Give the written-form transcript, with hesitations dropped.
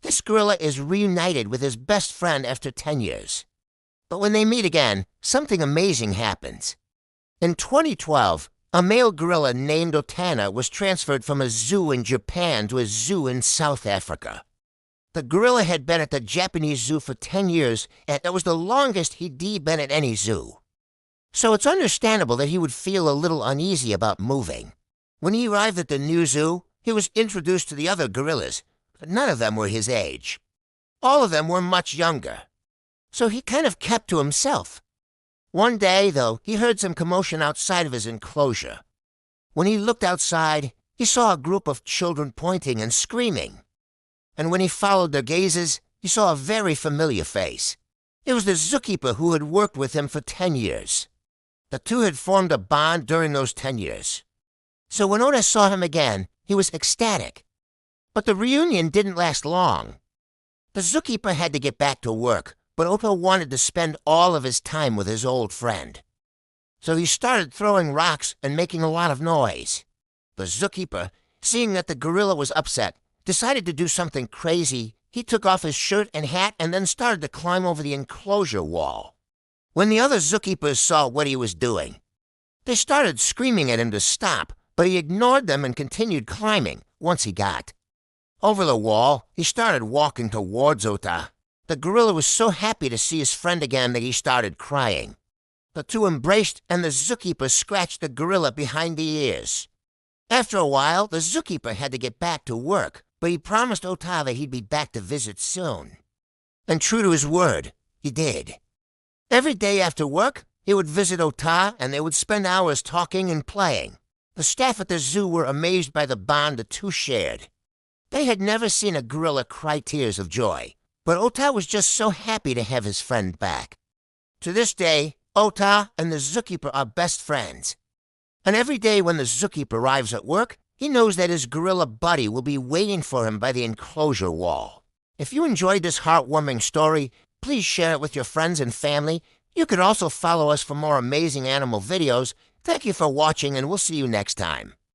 This gorilla is reunited with his best friend after 10 years. But when they meet again, something amazing happens. In 2012, a male gorilla named Otana was transferred from a zoo in Japan to a zoo in South Africa. The gorilla had been at the Japanese zoo for 10 years, and that was the longest he'd been at any zoo. So it's understandable that he would feel a little uneasy about moving. When he arrived at the new zoo, he was introduced to the other gorillas, but none of them were his age. All of them were much younger. So he kind of kept to himself. One day, though, he heard some commotion outside of his enclosure. When he looked outside, he saw a group of children pointing and screaming. And when he followed their gazes, he saw a very familiar face. It was the zookeeper who had worked with him for 10 years. The two had formed a bond during those 10 years. So when Ota saw him again, he was ecstatic. But the reunion didn't last long. The zookeeper had to get back to work, but Ota wanted to spend all of his time with his old friend. So he started throwing rocks and making a lot of noise. The zookeeper, seeing that the gorilla was upset, decided to do something crazy. He took off his shirt and hat and then started to climb over the enclosure wall. When the other zookeepers saw what he was doing, they started screaming at him to stop, but he ignored them and continued climbing once he got. Over the wall, he started walking towards Ota. The gorilla was so happy to see his friend again that he started crying. The two embraced, and the zookeeper scratched the gorilla behind the ears. After a while, the zookeeper had to get back to work, but he promised Ota that he'd be back to visit soon. And true to his word, he did. Every day after work, he would visit Ota, and they would spend hours talking and playing. The staff at the zoo were amazed by the bond the two shared. They had never seen a gorilla cry tears of joy, but Ota was just so happy to have his friend back. To this day, Ota and the zookeeper are best friends. And every day when the zookeeper arrives at work, he knows that his gorilla buddy will be waiting for him by the enclosure wall. If you enjoyed this heartwarming story, please share it with your friends and family. You could also follow us for more amazing animal videos. Thank you for watching, and we'll see you next time.